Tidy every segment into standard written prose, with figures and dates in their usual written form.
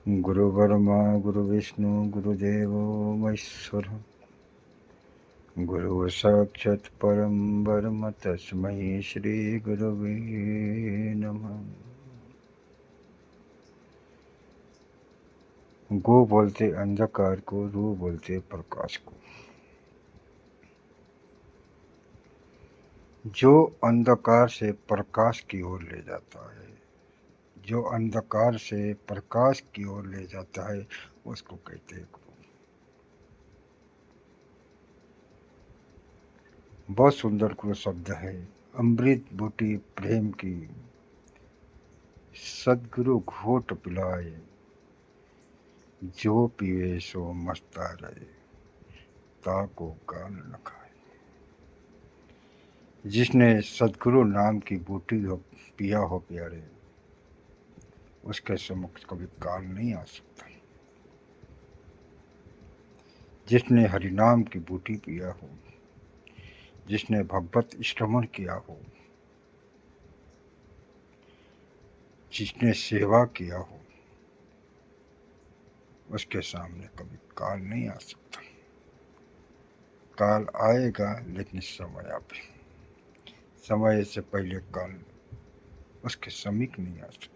गुरु ब्रह्मा गुरु विष्णु गुरुदेवो महेश्वर गुरु साक्षात् परम ब्रह्म तस्मै श्री गुरवे नमः। गो बोलते अंधकार को, रू बोलते प्रकाश को। जो अंधकार से प्रकाश की ओर ले जाता है, जो अंधकार से प्रकाश की ओर ले जाता है, उसको कहते हैं गुरु। बहुत सुंदर गुरु शब्द है। अमृत बूटी प्रेम की, सदगुरु घोट पिलाए, जो पीवे सो मस्ता रहे, ताको काल न खाए। जिसने सदगुरु नाम की बूटी हो पिया हो प्यारे, उसके सम्मुख कभी काल नहीं आ सकता। जिसने हरिनाम की बूटी पिया हो, जिसने भगवत श्रवण किया हो, जिसने सेवा किया हो, उसके सामने कभी काल नहीं आ सकता। काल आएगा लेकिन समय पे, समय से पहले काल उसके समीप नहीं आ सकता।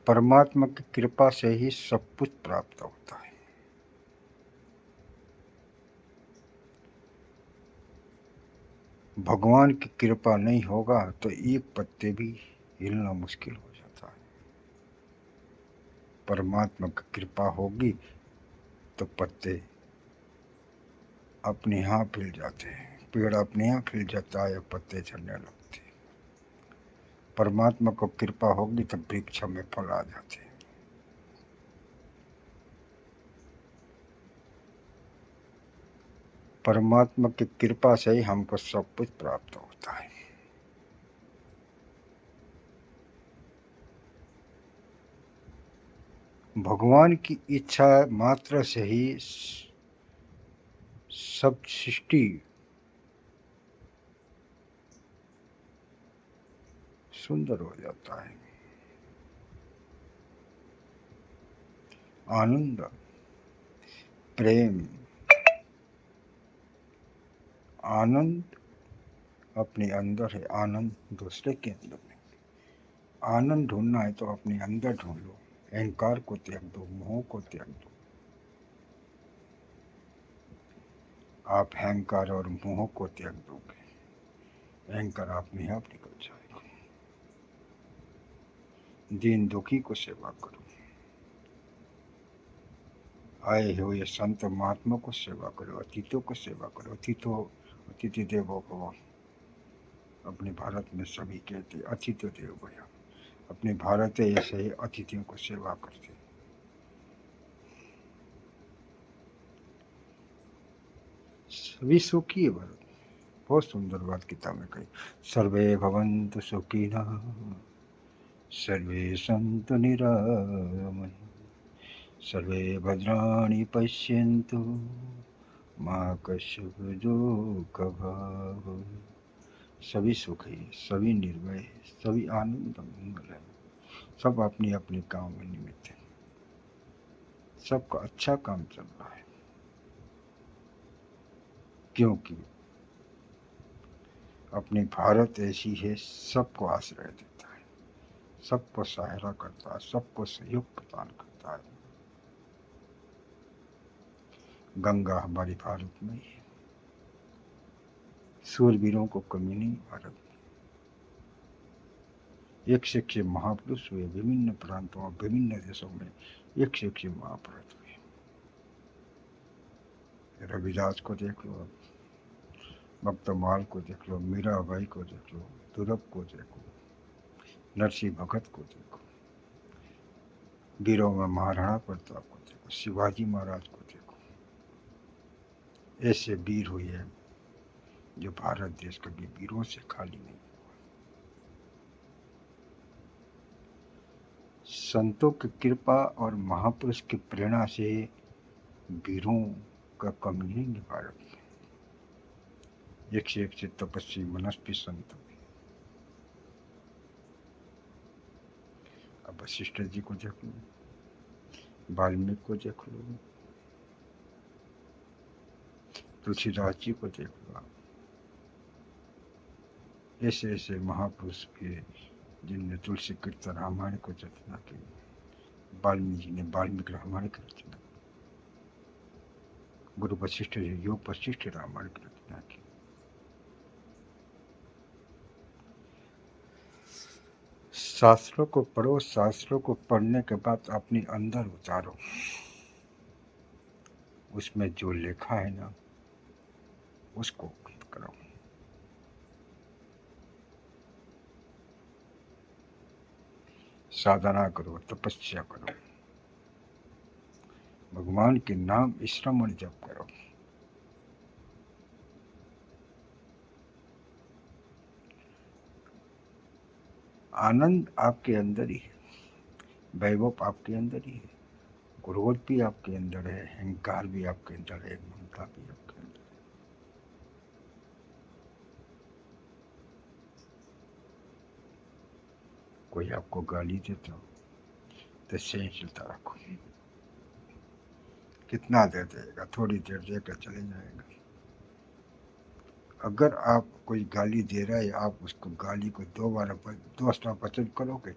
परमात्मा की कृपा से ही सब कुछ प्राप्त होता है। भगवान की कृपा नहीं होगा तो एक पत्ते भी हिलना मुश्किल हो जाता है। परमात्मा की कृपा होगी तो पत्ते अपने यहाँ हिल जाते हैं, पेड़ अपने यहाँ खिल जाता है, पत्ते झड़ने लगते हैं। परमात्मा को कृपा होगी तो वृक्ष में फल आ जाते हैं। परमात्मा की कृपा से ही हमको सब कुछ प्राप्त होता है। भगवान की इच्छा मात्र से ही सब सृष्टि सुंदर हो जाता है। आनंद, प्रेम, आनंद अपने अंदर है, आनंद दूसरे के अंदर नहीं। आनंद ढूंढना है तो अपने अंदर ढूंढ लो। अहंकार को त्याग दो, मोह को त्याग दो। आप अहंकार और मोह को त्याग दोगे, अहंकार आप में आप निकल जाएगा। दीन दुखी को सेवा करो, आए हुए संत महात्मा को सेवा करो, अतिथियों को सेवा करो। अतिथि देवो भव। अपने भारत में सभी कहते अतिथि देव भया। अपने भारत ऐसे ही अतिथियों को सेवा करते। सभी सुखी है भारत। बहुत सुंदर बात किताब में कही। सर्वे भवन्तु सुखिनः, सर्वे सन्तु निरामयाः, सर्वे भद्राणि पश्यन्तु, मा कश्चित् दुःखभाग् भवेत्। सभी सुख है, सभी निर्भय है, सभी आनंद मंगल है। सब अपने अपने काम में निमित्त है, सबका अच्छा काम चल रहा है। क्योंकि अपनी भारत ऐसी है, सबको आश्रय देता है, सबको सहायता करता है, सबको सहयोग प्रदान करता है। गंगा हमारी भारत में ही है। सूरवीरों को कमी नहीं भारत में। एक से एक महापुरुष हुए विभिन्न प्रांतों, विभिन्न देशों में। एक से एक महापुरुष हुए। रविदास को देख लो, भक्तमाल को देख लो, मीराबाई को देख लो, दुर्लभ को देखो, नरसिंह भगत को देखो, वीरों में महाराणा प्रताप को देखो, शिवाजी महाराज को देखो। ऐसे वीर हुए हैं जो भारत देश कभी वीरों से खाली नहीं। संतों की कृपा और महापुरुष की प्रेरणा से वीरों का कमी नहीं है भारत में। एक से तपस्वी मनस्वी संत। आप वशिष्ठ जी को देख लो, वाल्मीकि को देख लो, तुलसीदास जी को देख लो। आप ऐसे ऐसे महापुरुष भी जिनने तुलसी कीर्तन रामायण को रचना की, वाल्मीकि जी ने वाल्मीकि रामायण की रचना, गुरु वशिष्ठ जी योग वशिष्ठ रामायण की रचना की। शास्त्रों को पढ़ो, शास्त्रों को पढ़ने के बाद अपने अंदर उतारो, उसमें जो लिखा है ना उसको करो। साधना करो, तपस्या करो, भगवान के नाम श्रवण जप करो। आनंद आपके अंदर ही है, वैभव आपके अंदर ही है, क्रोध भी आपके अंदर है, अहंकार भी आपके अंदर है, ममता भी आपके अंदर है। कोई आपको गाली देता हो तो सहनशीलता रखो। कितना देर देगा, थोड़ी देर देकर चले जाएगा। अगर आप कोई गाली दे रहा है, आप उसको गाली को दोबारा वचन करोगे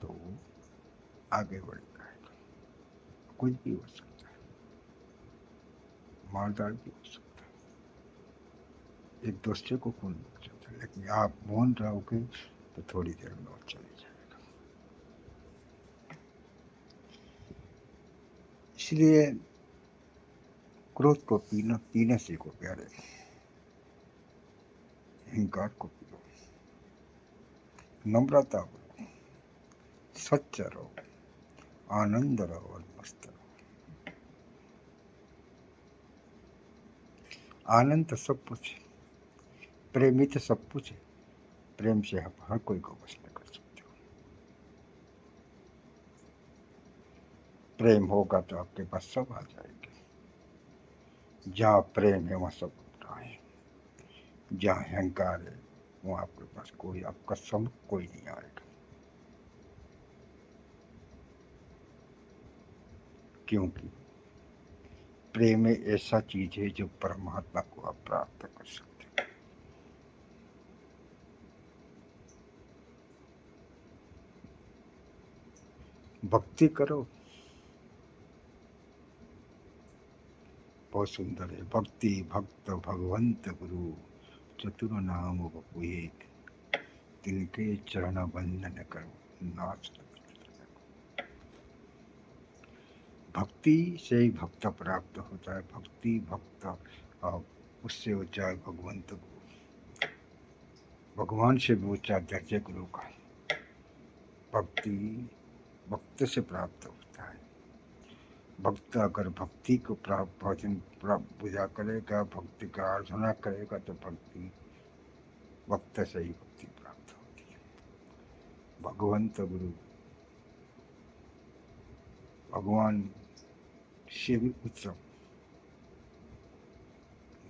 तो वो आगे बढ़ेगा। कुछ भी हो सकता है, मारदार भी हो सकता है, एक दूसरे को खून लग जाता है। लेकिन आप मौन रहोगे तो थोड़ी देर में और चले जाएगा। इसलिए क्रोध को पीने सीखो प्यारे, अहंकार को पियो, नम्रता करो, सच्चा रहो, आनंद रहो और मस्त रहो। आनंद तो सब कुछ है, प्रेमी तो सब कुछ है। प्रेम से आप हर कोई को वश में कर सकते हो। प्रेम होगा तो आपके पास सब आ जाएंगे। जहाँ प्रेम है वहाँ सब होता है, जहाँ अहंकार है वहाँ आपके पास कोई आपका सम कोई नहीं आएगा। क्योंकि प्रेम एक ऐसा चीज है जो परमात्मा को आप प्राप्त कर सकते हो। भक्ति करो, बहुत सुंदर है। भक्ति भक्त भगवंत गुरु चतुर नाम बपु एक, तिनके चरण वंदन करो नाथ। भक्ति से ही भक्त प्राप्त होता है। भक्ति भक्त उससे ऊंचा है भगवंत गुरु, भगवान से भी ऊंचा दर्जे गुरु का। भक्ति भक्त से प्राप्त होता है। भक्त अगर भक्ति को प्राप्त भजन पूजा करेगा, भक्ति का आराधना करेगा तो भक्ति भक्त से ही भक्ति प्राप्त होती है। भगवंत गुरु भगवान से भी उत्तम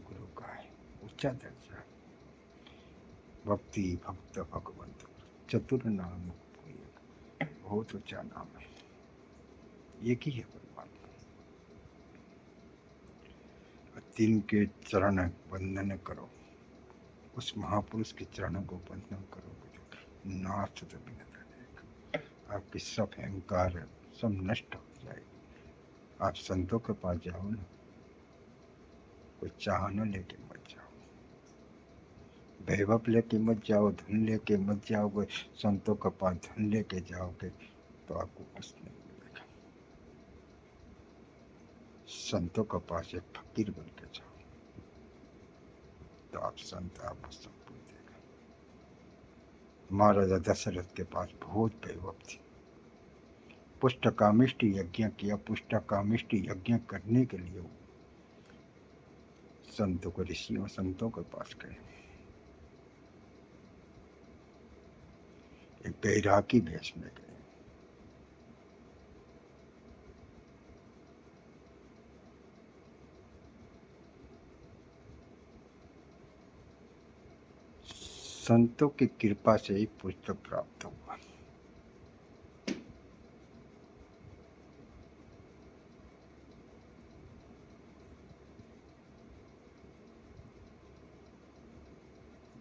गुरु का है, ऊंचा दर्जा। भक्ति भक्त भगवंत चतुर नाम, बहुत ऊंचा नाम है, एक ही है परमात्मा। तिनके चरण वंदन करो, उस महापुरुष के चरणों को वंदन करोगे तो नाथ तो बिना रहेगा, आपकी सब अहंकार सब नष्ट हो जाएगी। आप संतों के पास जाओ ना, कोई चाह न लेके मत जाओ, वैभव लेके मत जाओ, धन लेके मत जाओगे। संतों के पास धन लेके जाओगे तो आपको कुछ नहीं मिलेगा। संतों के पास एक फकीर बन के जाओ तो आप संत आपको सब कुछ देगा। महाराजा दशरथ के पास बहुत वैभव थी, पुष्टकामिष्टि यज्ञ किया। पुष्टकामिष्टि यज्ञ करने के लिए संतों को ऋषियों संतों के पास गए। एक बैरागी भेष में गए। संतों की कृपा से ही पुस्तक प्राप्त हुआ।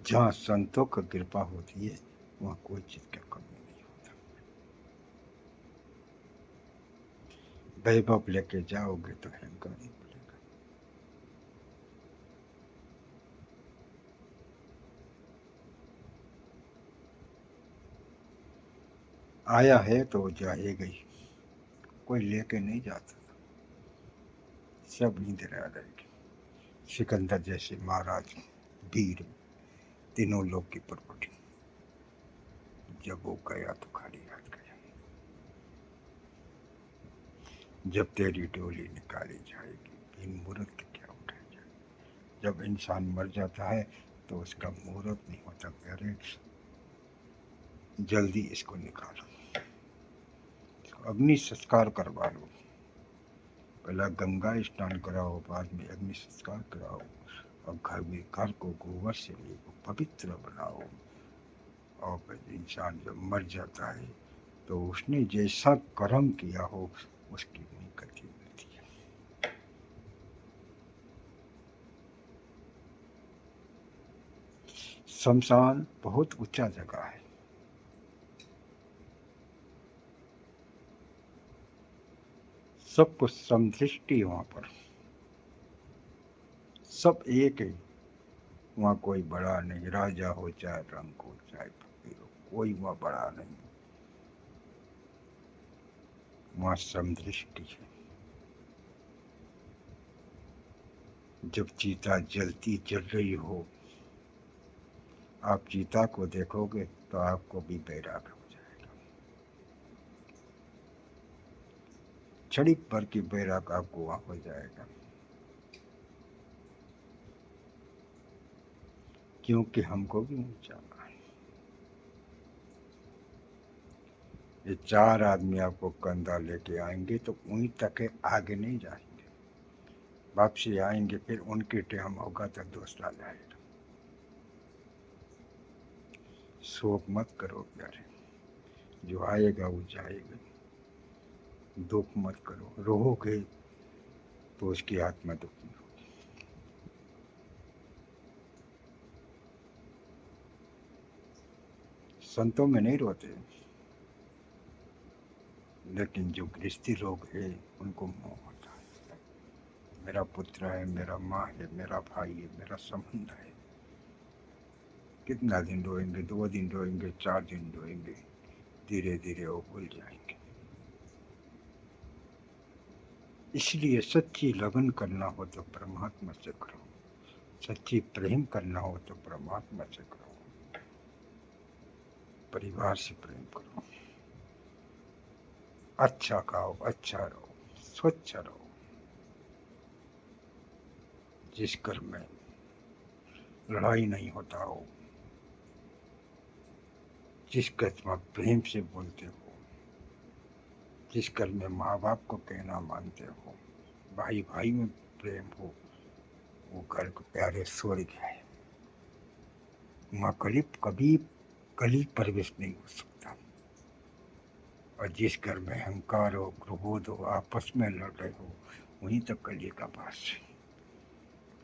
जहाँ संतों की कृपा होती है वहाँ कोई चीज का कमी नहीं होता। वैभव लेके जाओगे तो अहंकार ही बोलेगा। आया है तो जाएगा ही, कोई लेके नहीं जाता, सब इधर आ जाएगी। सिकंदर जैसे महाराज वीर, तीनों लोग की प्रॉपर्टी, जब वो गया तो खाली हाथ गया। जब तेरी डोली निकाली जाएगी, इन मुहूर्त की क्या उठाई जाए। जब इंसान मर जाता है तो उसका मुहूर्त नहीं होता, प्यारे जल्दी इसको निकालो, अग्नि संस्कार करवा लो। पहला गंगा स्नान कराओ, बाद में अग्नि संस्कार कराओ, और घर को गोबर से लेको पवित्र बनाओ। और फिर इंसान जब मर जाता है तो उसने जैसा कर्म किया हो उसकी नहीं गति मिलती है। शमशान बहुत ऊंचा जगह है, सब कुछ समदृष्टि वहां पर, सब एक है। वहाँ कोई बड़ा नहीं, राजा हो चाहे रंग हो चाहे फकीर हो, कोई वहाँ बड़ा नहीं। वहाँ समदृष्टि है। जब चीता जलती जल रही हो, आप चीता को देखोगे तो आपको भी बैराग हो जाएगा, क्षणिक भर की बैराग आपको वहाँ हो जाएगा। क्योंकि हमको भी ऊंचा है। ये चार आदमी आपको कंधा लेके आएंगे तो वहीं तक है, आगे नहीं जाएंगे। वापसी आएंगे फिर उनके टाइम होगा तो दूसरा जाएगा। शोक मत करो प्यारे, जो आएगा वो जाएगा। दुख मत करो, रोओगे तो उसकी आत्मा दुखी होगी। संतों में नहीं रोते, लेकिन जो गृहस्थी लोग हैं उनको मोह होता है। मेरा पुत्र है, मेरा माँ है, मेरा भाई है, मेरा संबंध है। कितना दिन रोएंगे, 2 दिन रोएंगे, 4 दिन रोएंगे, धीरे धीरे वो भूल जाएंगे। इसलिए सच्ची लगन करना हो तो परमात्मा से करो, सच्ची प्रेम करना हो तो परमात्मा से करो, परिवार से प्रेम करो, अच्छा खाओ, अच्छा रहो, स्वच्छ रहो। जिस घर में लड़ाई नहीं होता हो, जिस घर में प्रेम से बोलते हो, जिस घर में माँ बाप को कहना मानते हो, भाई भाई में प्रेम हो, वो घर को प्यारे स्वर्ग है। वहाँ कभी कली प्रवेश नहीं हो सकता। और जिस घर में अहंकार हो, क्रोध हो, आपस में लड़ रहे हो, वहीं तक कली का वास है।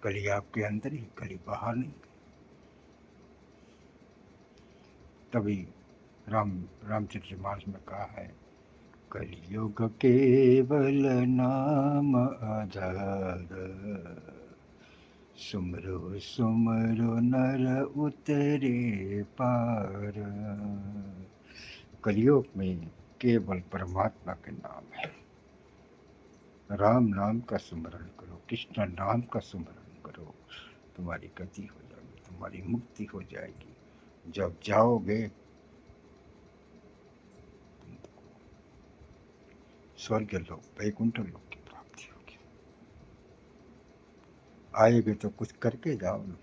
कली आपके अंदर ही, कली बाहर नहीं। तभी रामचरितमानस में कहा है, कलियुग केवल नाम आधार, सुमरो सुमरो नर उतरे पार। कलियुग में केवल परमात्मा के नाम है। राम नाम का स्मरण करो, कृष्ण नाम का स्मरण करो, तुम्हारी गति हो जाएगी, तुम्हारी मुक्ति हो जाएगी। जब जाओगे स्वर्ग लोक, वैकुंठ लोक की प्राप्ति होगी। आएगे तो कुछ करके जाओ ना,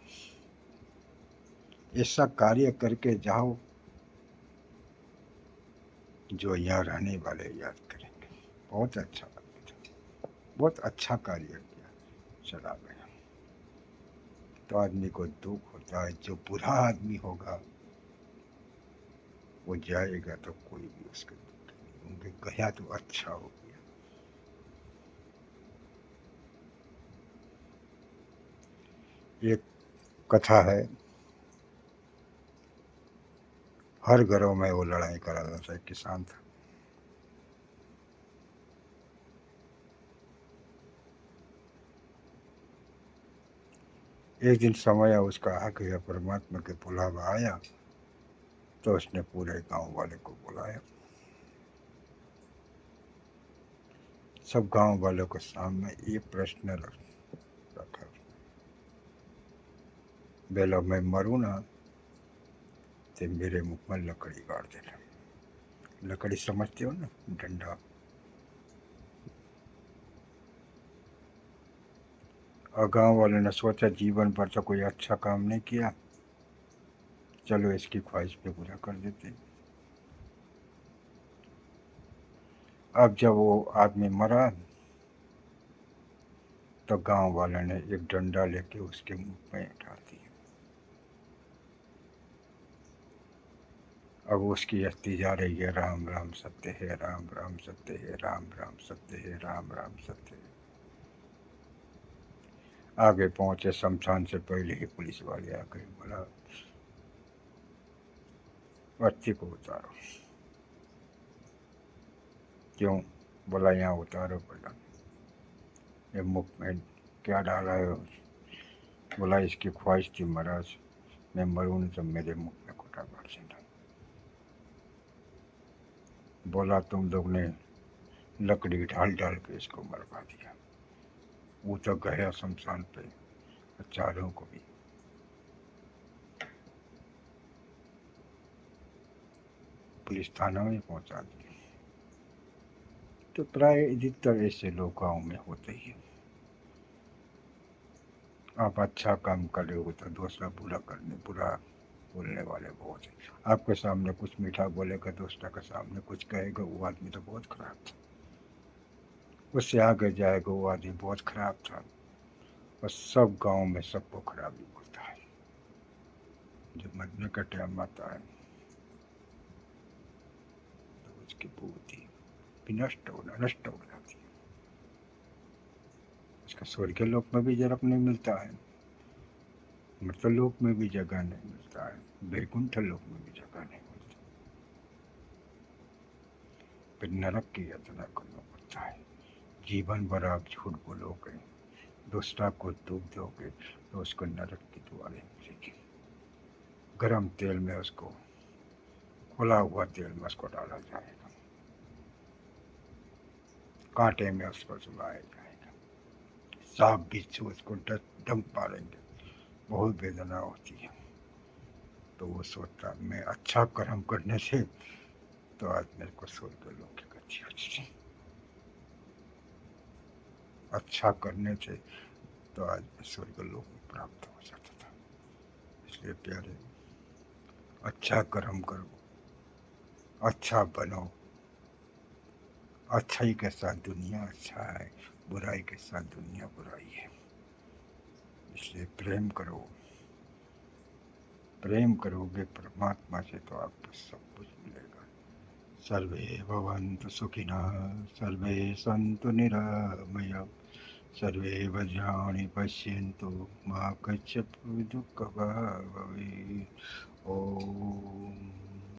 ऐसा कार्य करके जाओ जो यहाँ रहने वाले याद करेंगे। बहुत अच्छा लगा, बहुत अच्छा कार्य किया, चला गया। तो आदमी को दुख होता है, जो बुरा आदमी होगा वो जाएगा तो कोई भी उसके दुख नहीं, उनके गया तो अच्छा हो गया। एक कथा है, हर घरों में वो लड़ाई कराता था, एक किसान था। एक दिन समय उसका आ गया, परमात्मा के बुलावा आया, तो उसने पूरे गांव वाले को बुलाया। सब गांव वालों के सामने ये प्रश्न रखा, बेलो मैं मरूं ना तो मेरे मुख में लकड़ी गाड़ देना। लकड़ी समझते हो ना, डंडा। और गांव वाले ने सोचा जीवन भर तो कोई अच्छा काम नहीं किया, चलो इसकी ख्वाहिश पे पूरा कर देते। अब जब वो आदमी मरा तो गांव वाले ने एक डंडा लेके उसके मुंह में डाल दिया। अब उसकी अस्थि जा रही है, राम राम सत्य है, राम राम सत्य है, राम राम सत्य है, राम राम सत्य है। आगे पहुंचे, शमशान से पहले ही पुलिस वाले आ गए, बोला अस्थि को उतारो। क्यों? बोला यहाँ उतारो। बोला ये मुख में क्या डाला है? बोला इसकी ख्वाहिश थी महाराज, मैं मरूं तो मेरे मुख में कोटा बार देना। बोला तुम लोग ने लकड़ी ढाल ढाल के इसको मरवा दिया। वो तो गया शमशान पे, चारों को भी पुलिस थाना में पहुंचा दिया। तो प्राय अधिकतर ऐसे लोग गाँव में होते ही। आप अच्छा काम कर रहे हो तो दूसरा बुरा बोलने वाले बहुत है। आपके सामने कुछ मीठा बोलेगा, दूसरा के सामने कुछ कहेगा, वो आदमी तो बहुत खराब था। उससे आगे जाएगा, वो आदमी बहुत खराब था। और सब गांव में सबको खराबी बोलता है। जब मरने का टाइम आता है तो उसकी बुद्धि भी नष्ट हो जाती है। उसका स्वर्ग के लोक में भी जगह नहीं मिलता है, मृतलोक में भी जगह नहीं मिलता है, वैकुंठ लोक में भी जगह नहीं मिलती। फिर नरक की यातना करना पड़ता है। जीवन भर आप झूठ बोलोगे, दूसरा को दुख दोगे तो उसको नरक की दुआरें मिलेगी। गरम तेल में उसको, खुला हुआ तेल में उसको डाला जाएगा, कांटे में उसको सुलाया जाएगा, सांप बिच्छू उसको दम पालेंगे, बहुत वेदना होती है। तो वो सोचता मैं अच्छा कर्म करने से तो आज मेरे को स्वर्ग लोक की गति होती थी, अच्छा करने से तो आज मैं स्वर्ग लोक में प्राप्त हो जाता था। इसलिए प्यारे, अच्छा कर्म करो, अच्छा बनो। अच्छाई के साथ दुनिया अच्छा है, बुराई के साथ दुनिया बुराई है। इसलिए प्रेम करो। प्रेम करोगे परमात्मा से तो आपको सब कुछ मिलेगा। सर्वे भवन्तु सुखिनः, सर्वे सन्तु निरामया, सर्वे भद्राणि पश्यन्तु मा कश्चित् दुःखभाग् भवेत्। ओम।